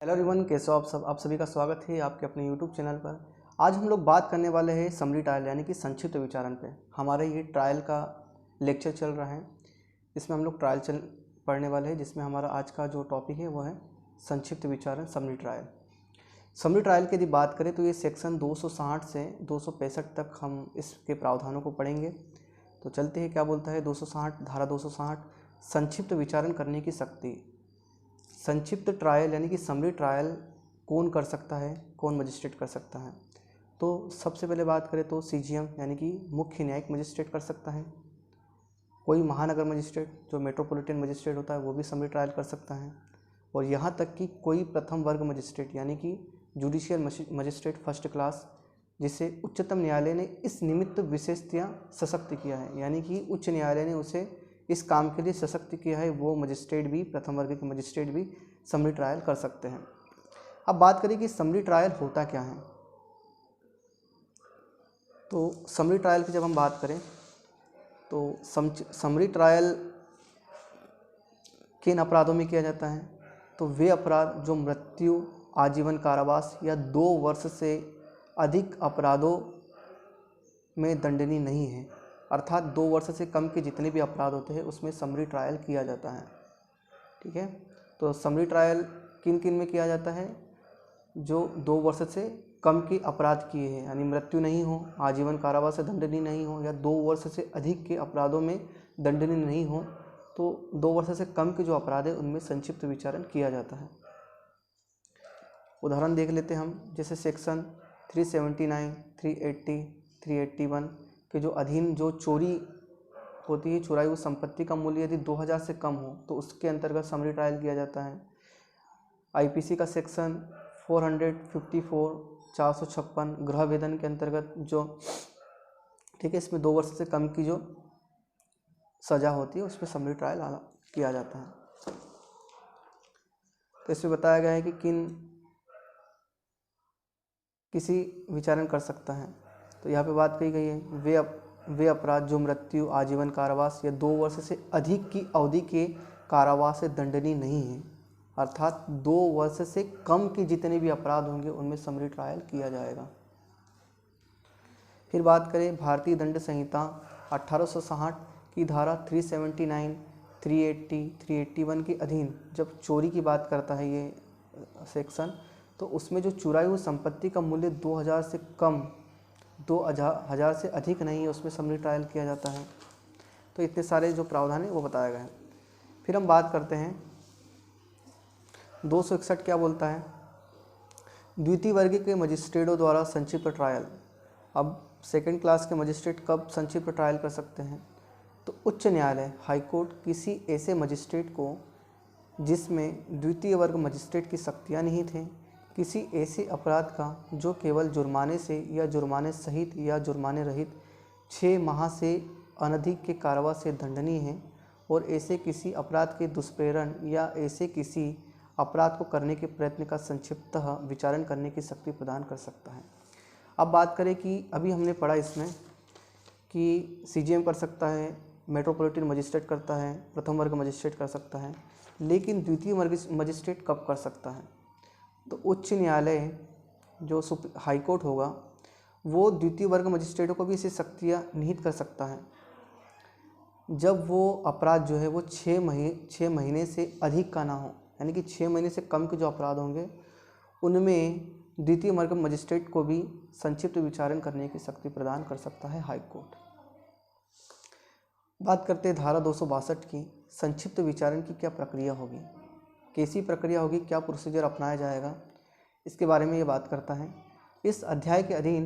Hello everyone, कैसे हो आप सब। आप सभी का स्वागत है आपके अपने यूट्यूब चैनल पर। आज हम लोग बात करने वाले हैं समरी ट्रायल यानी कि संक्षिप्त विचारण पे। हमारे ये ट्रायल का लेक्चर चल रहा है, इसमें हम लोग ट्रायल पढ़ने वाले हैं, जिसमें हमारा आज का जो टॉपिक है वो है संक्षिप्त विचारण समरी ट्रायल। समरी ट्रायल की यदि बात करें तो ये सेक्शन 260 से 265 तक हम इसके प्रावधानों को पढ़ेंगे। तो चलते हैं, क्या बोलता है 260, धारा 260, संक्षिप्त विचारण करने की शक्ति। संक्षिप्त ट्रायल यानी कि समरी ट्रायल कौन कर सकता है, कौन मजिस्ट्रेट कर सकता है। तो सबसे पहले बात करें तो सीजीएम यानी कि मुख्य न्यायिक मजिस्ट्रेट कर सकता है। कोई महानगर मजिस्ट्रेट जो मेट्रोपॉलिटन मजिस्ट्रेट होता है वो भी समरी ट्रायल कर सकता है। और यहाँ तक कि कोई प्रथम वर्ग मजिस्ट्रेट यानी कि जुडिशियल मजिस्ट्रेट फर्स्ट क्लास, जिसे उच्चतम न्यायालय ने इस निमित्त विशेषतया सशक्त किया है, यानी कि उच्च न्यायालय ने उसे इस काम के लिए सशक्त किया है, वो मजिस्ट्रेट भी, प्रथम वर्ग के मजिस्ट्रेट भी समरी ट्रायल कर सकते हैं। अब बात करें कि समरी ट्रायल होता क्या है। तो समरी ट्रायल की जब हम बात करें तो समरी ट्रायल किन अपराधों में किया जाता है। तो वे अपराध जो मृत्यु, आजीवन कारावास या 2 वर्ष से अधिक अपराधों में दंडनीय नहीं है, अर्थात 2 वर्ष से कम के जितने भी अपराध होते हैं उसमें समरी ट्रायल किया जाता है। ठीक है, तो समरी ट्रायल किन किन में किया जाता है। जो 2 वर्ष से कम के अपराध किए हैं, यानी मृत्यु नहीं हो, आजीवन कारावास से दंडनीय नहीं हो, या 2 वर्ष से अधिक के अपराधों में दंडनीय नहीं हो, तो 2 वर्ष से कम के जो अपराध है उनमें संक्षिप्त विचारण किया जाता है। उदाहरण देख लेते हैं हम, जैसे सेक्शन 379, 380, 381 के जो अधीन जो चोरी होती है, चुराई हुई संपत्ति का मूल्य यदि 2000 से कम हो तो उसके अंतर्गत समरी ट्रायल किया जाता है। आईपीसी का सेक्शन 454, 456 गृह वेदन के अंतर्गत जो, ठीक है, इसमें 2 वर्ष से कम की जो सज़ा होती है उसमें समरी ट्रायल किया जाता है। तो इसमें बताया गया है कि किसी विचारण कर सकता है। तो यहाँ पे बात कही गई है वे अपराध जो मृत्यु, आजीवन कारावास या 2 वर्ष से अधिक की अवधि के कारावास से दंडनीय नहीं है, अर्थात 2 वर्ष से कम के जितने भी अपराध होंगे उनमें समरी ट्रायल किया जाएगा। फिर बात करें भारतीय दंड संहिता 1860 की धारा 379, 380, 381 के अधीन जब चोरी की बात करता है ये सेक्शन, तो उसमें जो चुराई हुई संपत्ति का मूल्य 2000 से कम, 2000 से अधिक नहीं है, उसमें समरी ट्रायल किया जाता है। तो इतने सारे जो प्रावधान है वो बताया गया है। फिर हम बात करते हैं 261 क्या बोलता है। द्वितीय वर्ग के मजिस्ट्रेटों द्वारा संक्षिप्त ट्रायल। अब सेकंड क्लास के मजिस्ट्रेट कब संक्षिप्त ट्रायल कर सकते हैं। तो उच्च न्यायालय, हाईकोर्ट किसी ऐसे मजिस्ट्रेट को जिसमें द्वितीय वर्ग मजिस्ट्रेट की शक्तियाँ नहीं थे, किसी ऐसे अपराध का जो केवल जुर्माने से या जुर्माने सहित या जुर्माने रहित 6 माह से अनधिक के कारावास से दंडनीय है, और ऐसे किसी अपराध के दुष्प्रेरण या ऐसे किसी अपराध को करने के प्रयत्न का संक्षिप्त विचारण करने की शक्ति प्रदान कर सकता है। अब बात करें कि अभी हमने पढ़ा इसमें कि सीजीएम कर सकता है, मेट्रोपॉलिटन मजिस्ट्रेट करता है, प्रथम वर्ग मजिस्ट्रेट कर सकता है, लेकिन द्वितीय मजिस्ट्रेट कब कर सकता है। तो उच्च न्यायालय जो हाईकोर्ट होगा वो द्वितीय वर्ग मजिस्ट्रेटों को भी इसे शक्तियाँ निहित कर सकता है जब वो अपराध जो है वो 6 महीने से अधिक का ना हो, यानी कि 6 महीने से कम के जो अपराध होंगे उनमें द्वितीय वर्ग मजिस्ट्रेट को भी संक्षिप्त विचारण करने की शक्ति प्रदान कर सकता है हाईकोर्ट। बात करते हैं धारा 262 की, संक्षिप्त विचारण की क्या प्रक्रिया होगी, कैसी प्रक्रिया होगी, क्या प्रोसीजर अपनाया जाएगा, इसके बारे में ये बात करता है। इस अध्याय के अधीन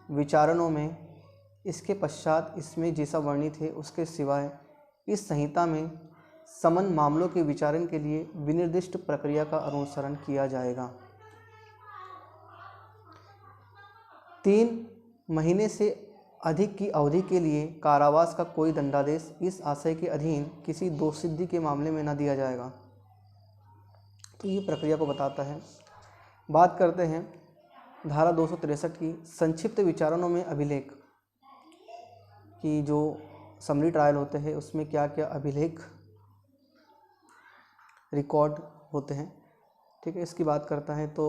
विचारणों में इसके पश्चात इसमें जैसा वर्णित है उसके सिवाय इस संहिता में समन मामलों के विचारण के लिए विनिर्दिष्ट प्रक्रिया का अनुसरण किया जाएगा। 3 महीने से अधिक की अवधि के लिए कारावास का कोई दंडादेश इस आशय के अधीन किसी दोषसिद्धि के मामले में न दिया जाएगा। तो ये प्रक्रिया को बताता है। बात करते हैं धारा 263 की, संक्षिप्त विचारणों में अभिलेख की जो समरी ट्रायल होते हैं उसमें क्या क्या अभिलेख रिकॉर्ड होते हैं। ठीक है, इसकी बात करता है तो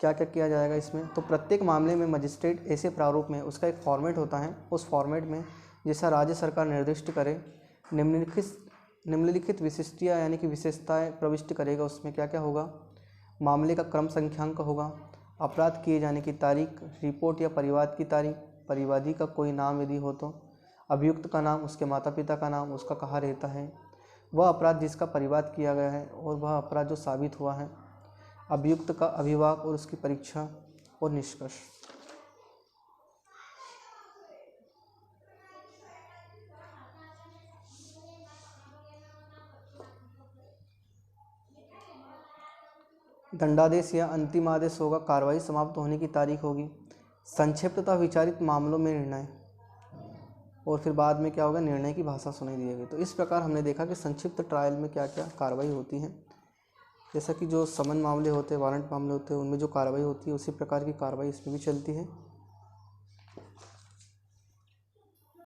क्या क्या किया जाएगा इसमें। तो प्रत्येक मामले में मजिस्ट्रेट ऐसे प्रारूप में, उसका एक फॉर्मेट होता है, उस फॉर्मेट में जैसा राज्य सरकार निर्दिष्ट करे निम्नलिखित विशिष्टियाँ यानी कि विशेषताएं प्रविष्ट करेगा। उसमें क्या क्या होगा, मामले का क्रम संख्यांक होगा, अपराध किए जाने की तारीख, रिपोर्ट या परिवाद की तारीख, परिवादी का कोई नाम यदि हो तो, अभियुक्त का नाम, उसके माता पिता का नाम, उसका कहाँ रहता है, वह अपराध जिसका परिवाद किया गया है और वह अपराध जो साबित हुआ है, अभियुक्त का अभिभाग और उसकी परीक्षा और निष्कर्ष। दंडादेश या अंतिम आदेश होगा, कार्रवाई समाप्त होने की तारीख होगी, संक्षिप्त तथा विचारित मामलों में निर्णय, और फिर बाद में क्या होगा, निर्णय की भाषा सुनाई दी जाएगी। तो इस प्रकार हमने देखा कि संक्षिप्त ट्रायल में क्या क्या कार्रवाई होती है। जैसा कि जो समन मामले होते हैं, वारंट मामले होते हैं, उनमें जो कार्रवाई होती है उसी प्रकार की कार्रवाई इसमें भी चलती है।